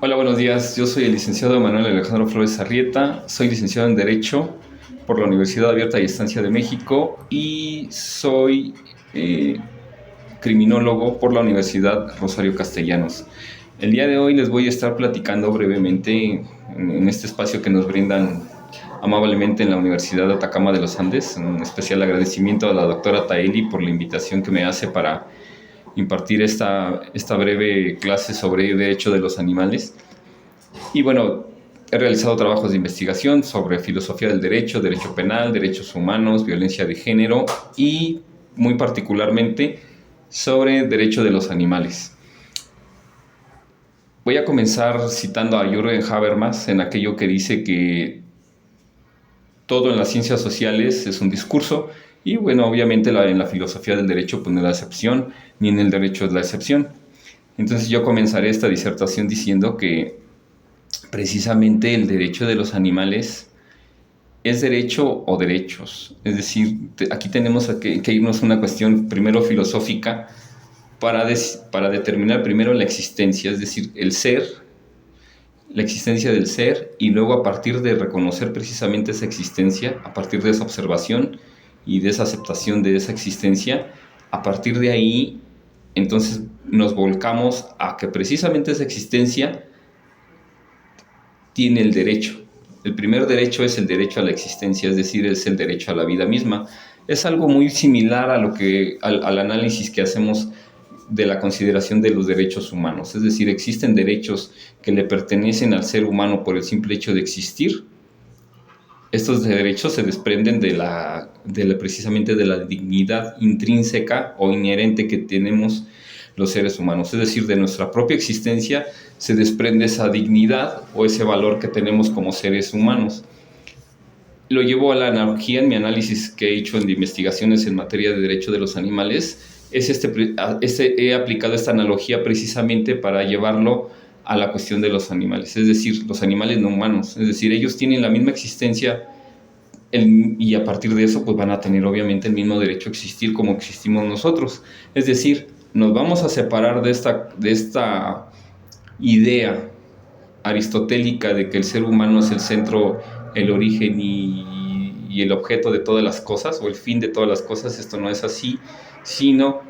Hola, buenos días. Yo soy el licenciado Manuel Alejandro Flores Arrieta. Soy licenciado en Derecho por la Universidad Abierta y Estancia de México y soy eh, criminólogo por la Universidad Rosario Castellanos. El día de hoy les voy a estar platicando brevemente en este espacio que nos brindan amablemente en la Universidad de Atacama de los Andes. Un especial agradecimiento a la doctora Taeli por la invitación que me hace para impartir esta breve clase sobre derecho de los animales. Y bueno, he realizado trabajos de investigación sobre filosofía del derecho, derecho penal, derechos humanos, violencia de género y muy particularmente sobre derecho de los animales. Voy a comenzar citando a Jürgen Habermas en aquello que dice que todo en las ciencias sociales es un discurso y bueno, obviamente en la filosofía del derecho pues no es la excepción, ni en el derecho es la excepción. Entonces yo comenzaré esta disertación diciendo que precisamente el derecho de los animales es derecho o derechos. Es decir, aquí tenemos que irnos a una cuestión primero filosófica para determinar primero la existencia, es decir, el ser, la existencia del ser, y luego a partir de reconocer precisamente esa existencia, a partir de esa observación y de esa aceptación de esa existencia, a partir de ahí, entonces nos volcamos a que precisamente esa existencia tiene el derecho. El primer derecho es el derecho a la existencia, es decir, es el derecho a la vida misma. Es algo muy similar a al análisis que hacemos de la consideración de los derechos humanos. Es decir, existen derechos que le pertenecen al ser humano por el simple hecho de existir. Estos derechos se desprenden precisamente de la dignidad intrínseca o inherente que tenemos los seres humanos. Es decir, de nuestra propia existencia se desprende esa dignidad o ese valor que tenemos como seres humanos. Lo llevo a la analogía en mi análisis que he hecho en investigaciones en materia de derecho de los animales. He aplicado esta analogía precisamente para llevarlo a la cuestión de los animales, es decir, los animales no humanos. Es decir, ellos tienen la misma existencia y a partir de eso pues van a tener obviamente el mismo derecho a existir como existimos nosotros. Es decir, nos vamos a separar de esta idea aristotélica de que el ser humano es el centro, el origen y el objeto de todas las cosas o el fin de todas las cosas. Esto no es así, sino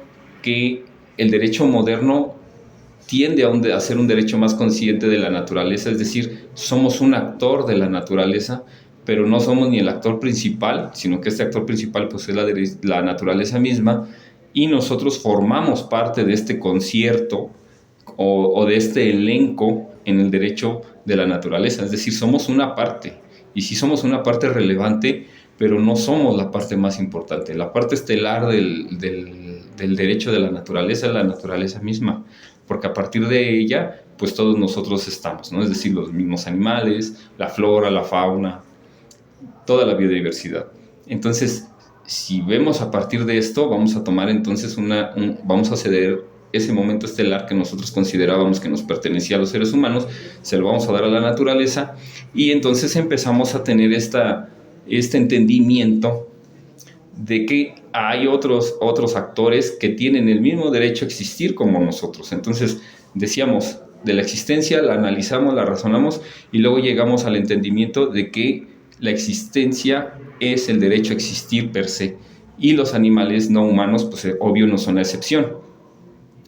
que el derecho moderno tiende a ser un derecho más consciente de la naturaleza, es decir, somos un actor de la naturaleza, pero no somos ni el actor principal, sino que este actor principal pues es la naturaleza misma, y nosotros formamos parte de este concierto o de este elenco en el derecho de la naturaleza, es decir, somos una parte, y sí somos una parte relevante, pero no somos la parte más importante. La parte estelar del derecho de la naturaleza es la naturaleza misma, porque a partir de ella, pues todos nosotros estamos, ¿no? Es decir, los mismos animales, la flora, la fauna, toda la biodiversidad. Entonces, si vemos a partir de esto, vamos a tomar entonces vamos a ceder ese momento estelar que nosotros considerábamos que nos pertenecía a los seres humanos, se lo vamos a dar a la naturaleza, y entonces empezamos a tener este entendimiento de que hay otros actores que tienen el mismo derecho a existir como nosotros. Entonces, decíamos, de la existencia la analizamos, la razonamos y luego llegamos al entendimiento de que la existencia es el derecho a existir per se, y los animales no humanos, pues obvio no son la excepción.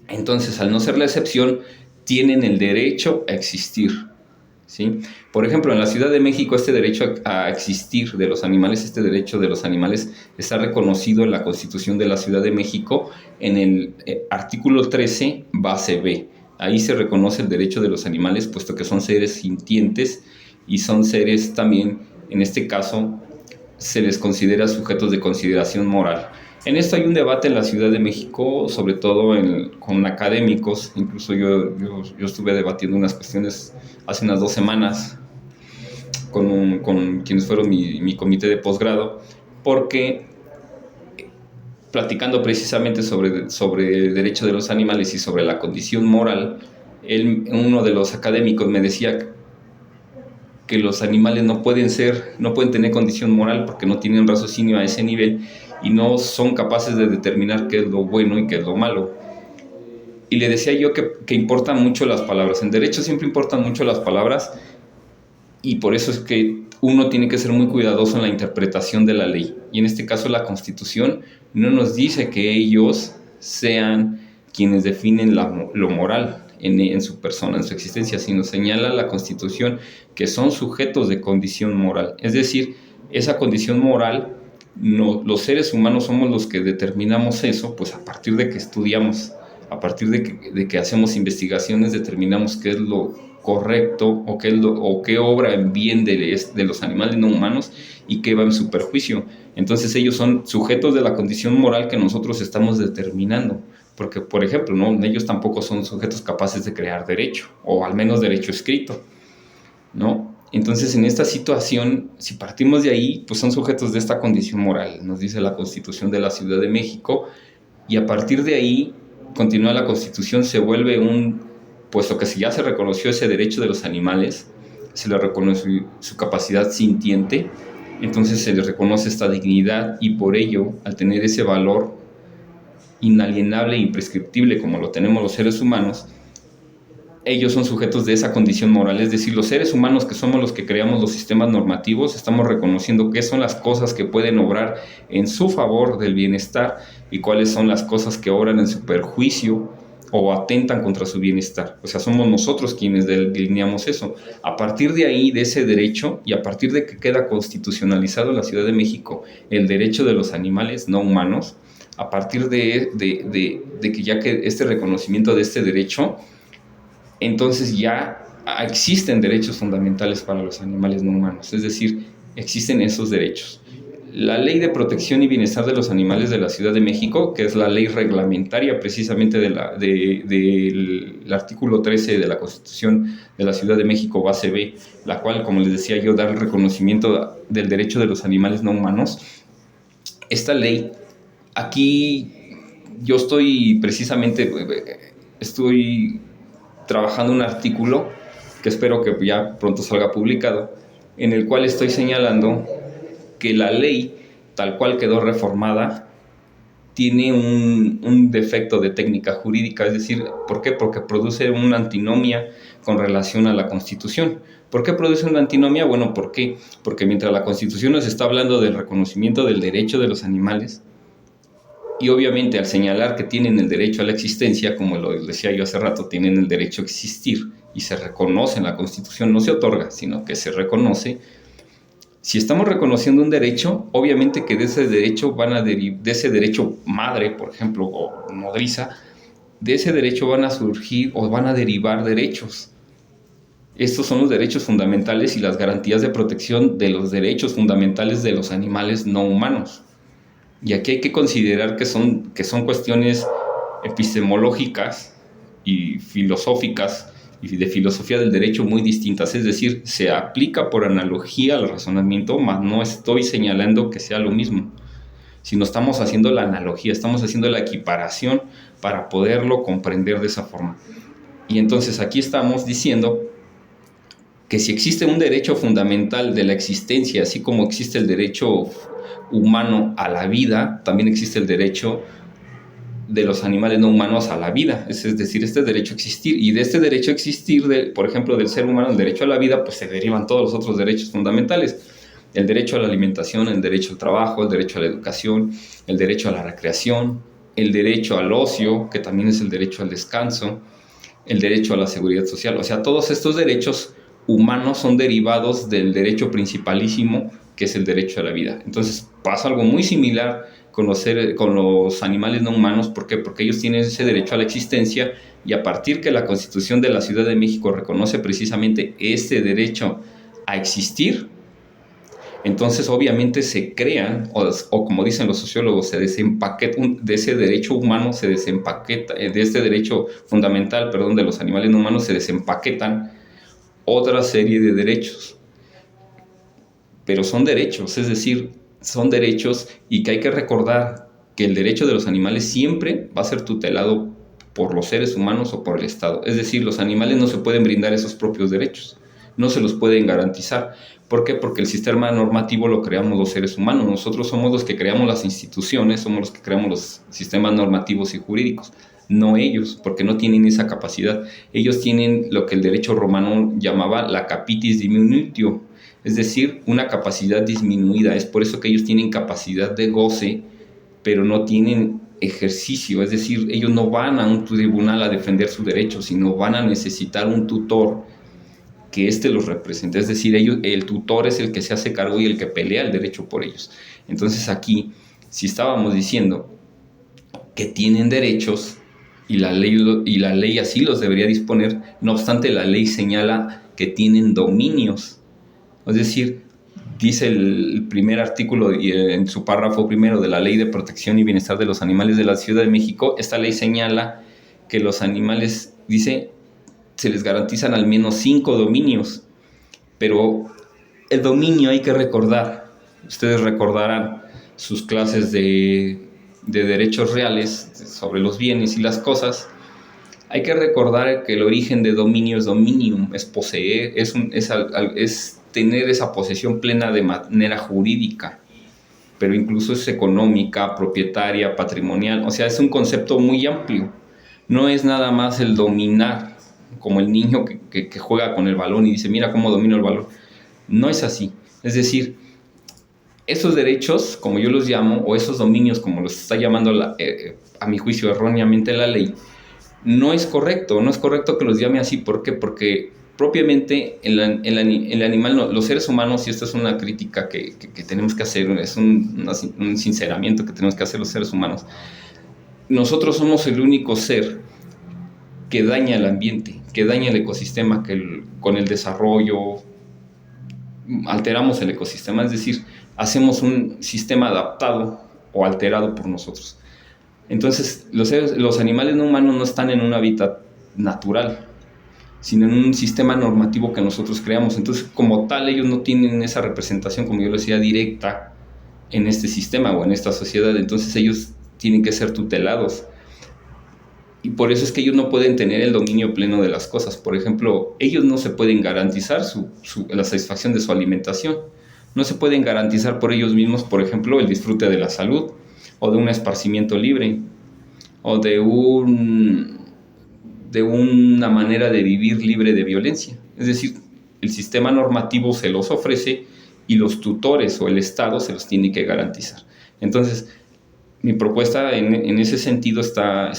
Entonces, al no ser la excepción, tienen el derecho a existir, ¿sí? Por ejemplo, en la Ciudad de México este derecho a existir de los animales, este derecho de los animales está reconocido en la Constitución de la Ciudad de México en el artículo 13, base B. Ahí se reconoce el derecho de los animales, puesto que son seres sintientes y son seres también, en este caso, se les considera sujetos de consideración moral. En esto hay un debate en la Ciudad de México, sobre todo con académicos. Incluso yo estuve debatiendo unas cuestiones hace unas 2 semanas con quienes fueron mi comité de posgrado, porque platicando precisamente sobre el derecho de los animales y sobre la condición moral, uno de los académicos me decía que los animales no pueden tener condición moral porque no tienen raciocinio a ese nivel y no son capaces de determinar qué es lo bueno y qué es lo malo. Y le decía yo que importan mucho las palabras. En derecho siempre importan mucho las palabras y por eso es que uno tiene que ser muy cuidadoso en la interpretación de la ley. Y en este caso la Constitución no nos dice que ellos sean quienes definen lo moral en su persona, en su existencia, sino señala la Constitución que son sujetos de condición moral. Es decir, esa condición moral, no, los seres humanos somos los que determinamos eso, pues a partir de que estudiamos, a partir de que hacemos investigaciones, determinamos qué es lo correcto o qué obra en bien de los animales no humanos y qué va en su perjuicio. Entonces ellos son sujetos de la condición moral que nosotros estamos determinando. Porque, por ejemplo, ¿no? Ellos tampoco son sujetos capaces de crear derecho, o al menos derecho escrito, ¿no? Entonces, en esta situación, si partimos de ahí, pues son sujetos de esta condición moral, nos dice la Constitución de la Ciudad de México, y a partir de ahí, continúa la Constitución, se vuelve puesto que si ya se reconoció ese derecho de los animales, se le reconoce su capacidad sintiente, entonces se les reconoce esta dignidad, y por ello, al tener ese valor inalienable e imprescriptible como lo tenemos los seres humanos, ellos son sujetos de esa condición moral. Es decir, los seres humanos que somos los que creamos los sistemas normativos, estamos reconociendo qué son las cosas que pueden obrar en su favor del bienestar y cuáles son las cosas que obran en su perjuicio o atentan contra su bienestar. O sea, somos nosotros quienes delineamos eso. A partir de ahí, de ese derecho, y a partir de que queda constitucionalizado en la Ciudad de México el derecho de los animales no humanos, a partir de que ya que este reconocimiento de este derecho, entonces ya existen derechos fundamentales para los animales no humanos, es decir, existen esos derechos. La Ley de Protección y Bienestar de los Animales de la Ciudad de México, que es la ley reglamentaria precisamente del artículo 13 de la Constitución de la Ciudad de México, base B, la cual, como les decía yo, da el reconocimiento del derecho de los animales no humanos. Esta ley, aquí yo estoy trabajando un artículo que espero que ya pronto salga publicado, en el cual estoy señalando que la ley, tal cual quedó reformada, tiene un defecto de técnica jurídica. Es decir, ¿por qué? Porque produce una antinomia con relación a la Constitución. ¿Por qué produce una antinomia? Bueno, ¿por qué? Porque mientras la Constitución nos está hablando del reconocimiento del derecho de los animales, y obviamente al señalar que tienen el derecho a la existencia, como lo decía yo hace rato, tienen el derecho a existir y se reconoce en la Constitución, no se otorga, sino que se reconoce. Si estamos reconociendo un derecho, obviamente que de ese derecho de ese derecho madre, por ejemplo, o nodriza, de ese derecho van a surgir o van a derivar derechos. Estos son los derechos fundamentales y las garantías de protección de los derechos fundamentales de los animales no humanos. Y aquí hay que considerar que son cuestiones epistemológicas y filosóficas y de filosofía del derecho muy distintas. Es decir, se aplica por analogía al razonamiento, mas no estoy señalando que sea lo mismo, sino estamos haciendo la analogía, estamos haciendo la equiparación para poderlo comprender de esa forma. Y entonces aquí estamos diciendo que si existe un derecho fundamental de la existencia, así como existe el derecho humano a la vida, también existe el derecho de los animales no humanos a la vida, es decir, este derecho a existir, y de este derecho a existir, por ejemplo, del ser humano, el derecho a la vida, pues se derivan todos los otros derechos fundamentales: el derecho a la alimentación, el derecho al trabajo, el derecho a la educación, el derecho a la recreación, el derecho al ocio, que también es el derecho al descanso, el derecho a la seguridad social. O sea, todos estos derechos humanos son derivados del derecho principalísimo, que es el derecho a la vida. Entonces pasa algo muy similar con los animales no humanos. ¿Por qué? Porque ellos tienen ese derecho a la existencia, y a partir que la Constitución de la Ciudad de México reconoce precisamente ese derecho a existir, entonces obviamente se crean, o como dicen los sociólogos, se desempaqueta de ese derecho humano, se desempaqueta, de este derecho fundamental, de los animales no humanos, se desempaquetan otra serie de derechos. Pero son derechos, es decir, son derechos, y que hay que recordar que el derecho de los animales siempre va a ser tutelado por los seres humanos o por el Estado. Es decir, los animales no se pueden brindar esos propios derechos, no se los pueden garantizar. ¿Por qué? Porque el sistema normativo lo creamos los seres humanos. Nosotros somos los que creamos las instituciones, somos los que creamos los sistemas normativos y jurídicos. no ellos, porque no tienen esa capacidad. Ellos tienen lo que el derecho romano llamaba la capitis diminutio, es decir, una capacidad disminuida. Es por eso que ellos tienen capacidad de goce, pero no tienen ejercicio, es decir, ellos no van a un tribunal a defender su derecho, sino van a necesitar un tutor que éste los represente, es decir, ellos, el tutor es el que se hace cargo y el que pelea el derecho por ellos. Entonces aquí, si estábamos diciendo que tienen derechos y la ley así los debería disponer, no obstante la ley señala que tienen dominios, es decir, dice el primer artículo en su párrafo primero de la Ley de Protección y Bienestar de los Animales de la Ciudad de México, esta ley señala que los animales, dice, se les garantizan al menos 5 dominios, pero el dominio hay que recordar, ustedes recordarán sus clases de derechos reales sobre los bienes y las cosas. Hay que recordar que el origen de dominio es dominium, es poseer, es tener esa posesión plena de manera jurídica, pero incluso es económica, propietaria, patrimonial, o sea, es un concepto muy amplio. No es nada más el dominar, como el niño que juega con el balón y dice, mira cómo domino el balón. No es así. Es decir, esos derechos, como yo los llamo, o esos dominios, como los está llamando a mi juicio erróneamente la ley, no es correcto que los llame así. ¿Por qué? Porque propiamente el animal, no, los seres humanos, y esta es una crítica que tenemos que hacer, es un sinceramiento que tenemos que hacer los seres humanos, nosotros somos el único ser que daña el ambiente, que daña el ecosistema, con el desarrollo alteramos el ecosistema, es decir, hacemos un sistema adaptado o alterado por nosotros. Entonces, los animales no humanos no están en un hábitat natural, sino en un sistema normativo que nosotros creamos. Entonces, como tal, ellos no tienen esa representación, como yo lo decía, directa en este sistema o en esta sociedad. Entonces, ellos tienen que ser tutelados. Y por eso es que ellos no pueden tener el dominio pleno de las cosas. Por ejemplo, ellos no se pueden garantizar la satisfacción de su alimentación. No se pueden garantizar por ellos mismos, por ejemplo, el disfrute de la salud, o de un esparcimiento libre, o de una manera de vivir libre de violencia. Es decir, el sistema normativo se los ofrece y los tutores o el Estado se los tiene que garantizar. Entonces, mi propuesta en ese sentido está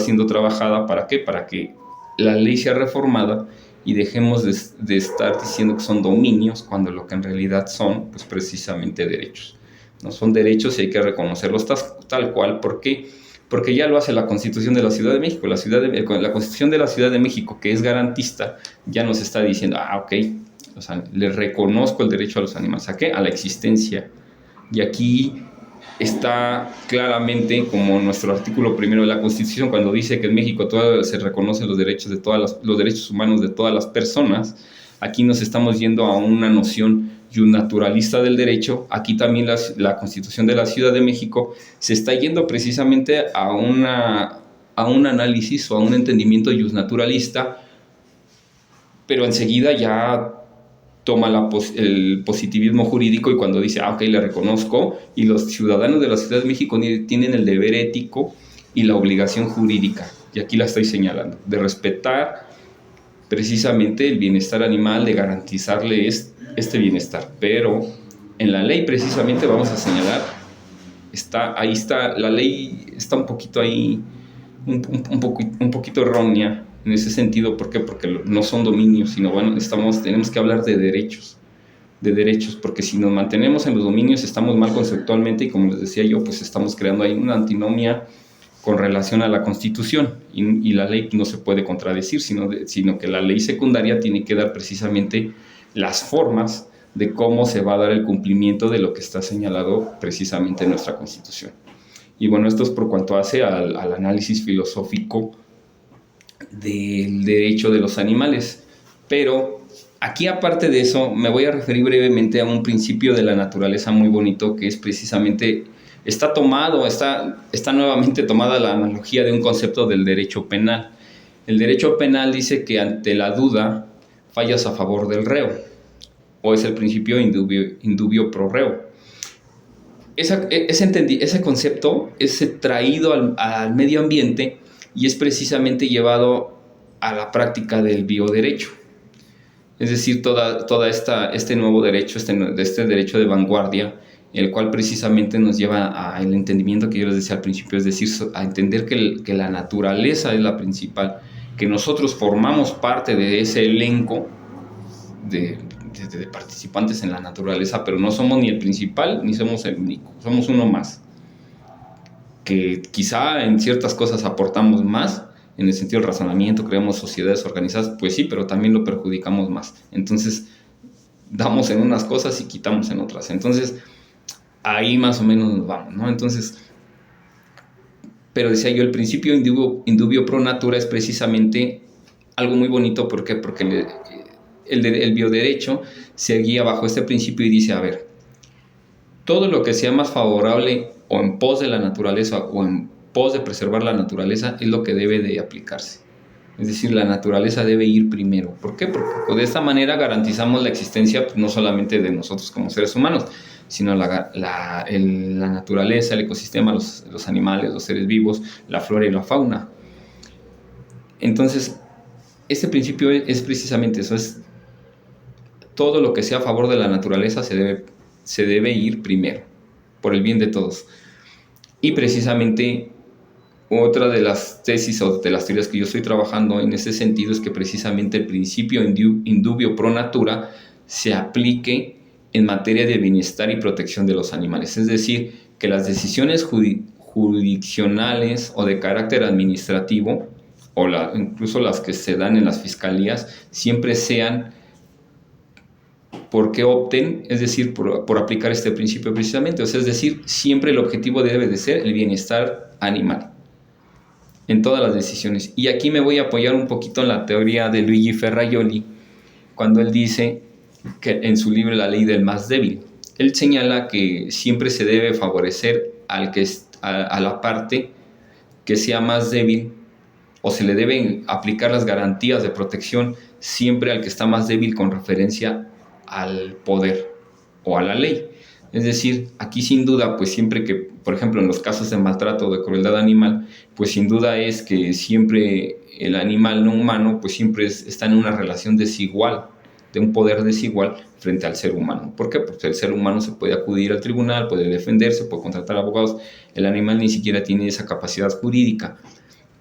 siendo trabajada. ¿Para qué? Para que la ley sea reformada y dejemos de estar diciendo que son dominios, cuando lo que en realidad son, pues precisamente derechos. No son derechos y hay que reconocerlos tal cual. ¿Por qué? Porque ya lo hace la Constitución de la Ciudad de México. La Constitución de la Ciudad de México, que es garantista, ya nos está diciendo, ok, o sea, le reconozco el derecho a los animales. ¿A qué? A la existencia. Y aquí está claramente, como nuestro artículo primero de la Constitución, cuando dice que en México se reconocen los derechos los derechos humanos de todas las personas. Aquí nos estamos yendo a una noción naturalista del derecho. Aquí también la Constitución de la Ciudad de México se está yendo precisamente a un análisis o a un entendimiento naturalista, pero enseguida ya toma el positivismo jurídico, y cuando dice, ok, le reconozco, y los ciudadanos de la Ciudad de México tienen el deber ético y la obligación jurídica, y aquí la estoy señalando, de respetar precisamente el bienestar animal, de garantizarle este bienestar. Pero en la ley precisamente vamos a señalar, ahí está, la ley está un poquito ahí, un poquito errónea en ese sentido. ¿Por qué? Porque no son dominios, sino tenemos que hablar de derechos, porque si nos mantenemos en los dominios estamos mal conceptualmente, y como les decía yo, pues estamos creando ahí una antinomia con relación a la Constitución, y la ley no se puede contradecir, sino que la ley secundaria tiene que dar precisamente las formas de cómo se va a dar el cumplimiento de lo que está señalado precisamente en nuestra Constitución. Y bueno, esto es por cuanto hace al análisis filosófico del derecho de los animales. Pero aquí, aparte de eso, me voy a referir brevemente a un principio de la naturaleza muy bonito, que es precisamente, está nuevamente tomada la analogía de un concepto del derecho penal. El derecho penal dice que ante la duda fallas a favor del reo, o es el principio indubio pro reo. Ese concepto es traído al medio ambiente y es precisamente llevado a la práctica del bioderecho. Es decir, este nuevo derecho, este derecho de vanguardia, el cual precisamente nos lleva al entendimiento que yo les decía al principio, es decir, a entender que la naturaleza es la principal, que nosotros formamos parte de ese elenco de participantes en la naturaleza, pero no somos ni el principal ni somos el único, somos uno más, que quizá en ciertas cosas aportamos más, en el sentido del razonamiento, creamos sociedades organizadas, pues sí, pero también lo perjudicamos más. Entonces, damos en unas cosas y quitamos en otras. Entonces, ahí más o menos nos vamos, ¿no? Entonces, pero decía yo, el principio indubio pro natura es precisamente algo muy bonito. ¿Por qué? Porque el bioderecho se guía bajo este principio y dice, a ver, todo lo que sea más favorable o en pos de la naturaleza o en pos de preservar la naturaleza es lo que debe de aplicarse. Es decir, la naturaleza debe ir primero. ¿Por qué? Porque de esta manera garantizamos la existencia no solamente de nosotros como seres humanos, sino la naturaleza, el ecosistema, los animales, los seres vivos, la flora y la fauna. Entonces, este principio es precisamente eso, es todo lo que sea a favor de la naturaleza se debe ir primero, por el bien de todos. Y precisamente otra de las tesis o de las teorías que yo estoy trabajando en ese sentido es que precisamente el principio indubio pro natura se aplique en materia de bienestar y protección de los animales. Es decir, que las decisiones jurisdiccionales o de carácter administrativo, o incluso las que se dan en las fiscalías, siempre sean porque opten, es decir, por aplicar este principio precisamente. O sea, es decir, siempre el objetivo debe de ser el bienestar animal en todas las decisiones. Y aquí me voy a apoyar un poquito en la teoría de Luigi Ferrajoli, cuando él dice que en su libro La ley del más débil, él señala que siempre se debe favorecer a la parte que sea más débil, o se le deben aplicar las garantías de protección siempre al que está más débil con referencia al poder o a la ley. Es decir, aquí sin duda, pues siempre que, por ejemplo, en los casos de maltrato o de crueldad animal, pues sin duda es que siempre el animal no humano, pues siempre está en una relación desigual, de un poder desigual frente al ser humano. ¿Por qué? Porque el ser humano se puede acudir al tribunal, puede defenderse, puede contratar abogados. El animal ni siquiera tiene esa capacidad jurídica.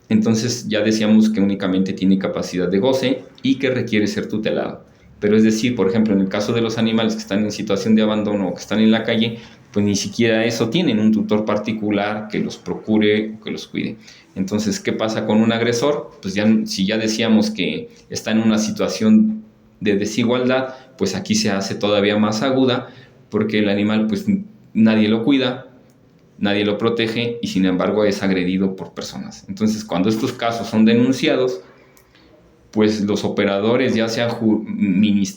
Entonces ya decíamos que únicamente tiene capacidad de goce y que requiere ser tutelado. Pero es decir, por ejemplo, en el caso de los animales que están en situación de abandono o que están en la calle, pues ni siquiera eso tienen, un tutor particular que los procure o que los cuide. Entonces, ¿qué pasa con un agresor? Pues si ya decíamos que está en una situación de desigualdad, pues aquí se hace todavía más aguda, porque el animal pues nadie lo cuida, nadie lo protege y sin embargo es agredido por personas. Entonces, cuando estos casos son denunciados, pues los operadores, ya sean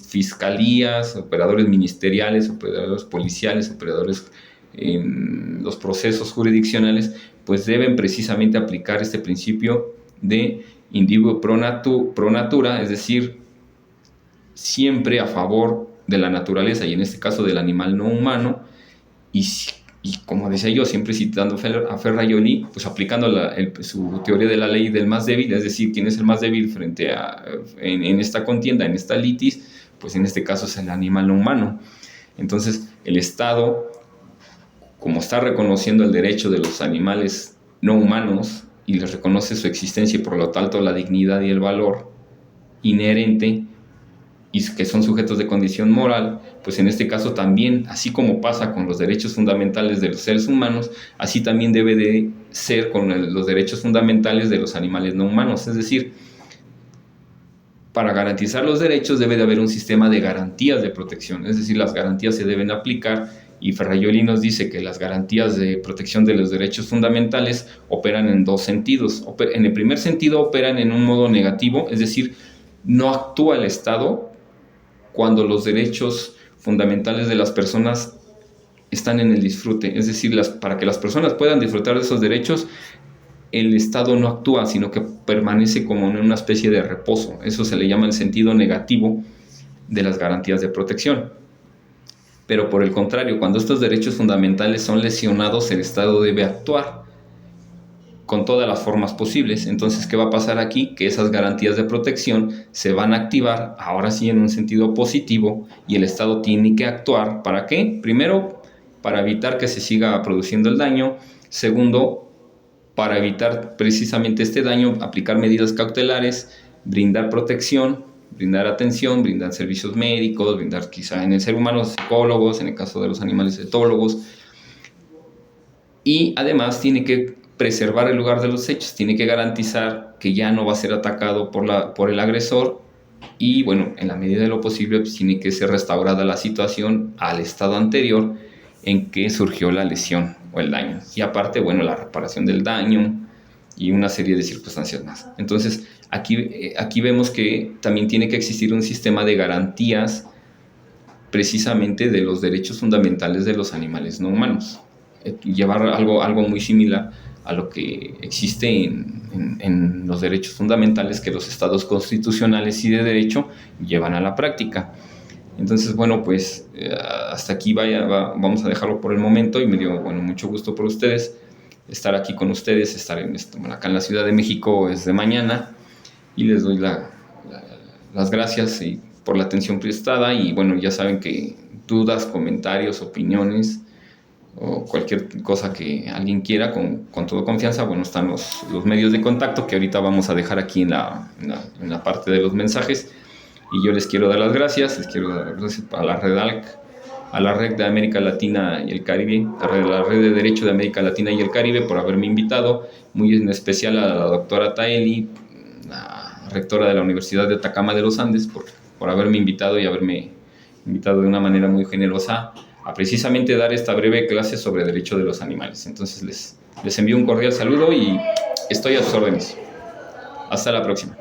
fiscalías, operadores ministeriales, operadores policiales, operadores en los procesos jurisdiccionales, pues deben precisamente aplicar este principio de indubio pro natura, es decir, siempre a favor de la naturaleza y en este caso del animal no humano, y como decía yo, siempre citando a Ferrajoli, pues aplicando su teoría de la ley del más débil, es decir, quién es el más débil en esta contienda, en esta litis, pues en este caso es el animal no humano. Entonces, el Estado, como está reconociendo el derecho de los animales no humanos y les reconoce su existencia y por lo tanto la dignidad y el valor inherente, y que son sujetos de condición moral, pues en este caso también, así como pasa con los derechos fundamentales de los seres humanos, así también debe de ser con los derechos fundamentales de los animales no humanos. Es decir, para garantizar los derechos debe de haber un sistema de garantías de protección, es decir, las garantías se deben aplicar, y Ferrajoli nos dice que las garantías de protección de los derechos fundamentales operan en dos sentidos. En el primer sentido operan en un modo negativo, es decir, no actúa el Estado cuando los derechos fundamentales de las personas están en el disfrute. Es decir, para que las personas puedan disfrutar de esos derechos, el Estado no actúa, sino que permanece como en una especie de reposo. Eso se le llama el sentido negativo de las garantías de protección. Pero por el contrario, cuando estos derechos fundamentales son lesionados, el Estado debe actuar. con todas las formas posibles. Entonces, ¿qué va a pasar aquí? Que esas garantías de protección se van a activar, ahora sí en un sentido positivo, y el Estado tiene que actuar. ¿Para qué? Primero, para evitar que se siga produciendo el daño. Segundo, para evitar precisamente este daño, aplicar medidas cautelares, brindar protección, brindar atención, brindar servicios médicos, brindar quizá en el ser humano psicólogos, en el caso de los animales etólogos. Y además tiene que preservar el lugar de los hechos, tiene que garantizar que ya no va a ser atacado por el agresor, y bueno, en la medida de lo posible pues, tiene que ser restaurada la situación al estado anterior en que surgió la lesión o el daño. Y aparte, bueno, la reparación del daño y una serie de circunstancias más. Entonces, aquí vemos que también tiene que existir un sistema de garantías precisamente de los derechos fundamentales de los animales no humanos. Llevar algo muy similar a lo que existe en los derechos fundamentales que los estados constitucionales y de derecho llevan a la práctica. Entonces, bueno, pues hasta aquí vamos a dejarlo por el momento, y me dio mucho gusto por ustedes estar aquí con ustedes, estar acá en la Ciudad de México desde mañana, y les doy las gracias por la atención prestada. Y bueno, ya saben que dudas, comentarios, opiniones o cualquier cosa que alguien quiera, con toda confianza, bueno, están los medios de contacto que ahorita vamos a dejar aquí en la parte de los mensajes. Y yo les quiero dar las gracias, a la Red ALC, a la Red de América Latina y el Caribe, a la Red de Derecho de América Latina y el Caribe, por haberme invitado, muy en especial a la doctora Taeli, la rectora de la Universidad de Atacama de los Andes, por haberme invitado y haberme invitado de una manera muy generosa a precisamente dar esta breve clase sobre derecho de los animales. Entonces les envío un cordial saludo y estoy a sus órdenes. Hasta la próxima.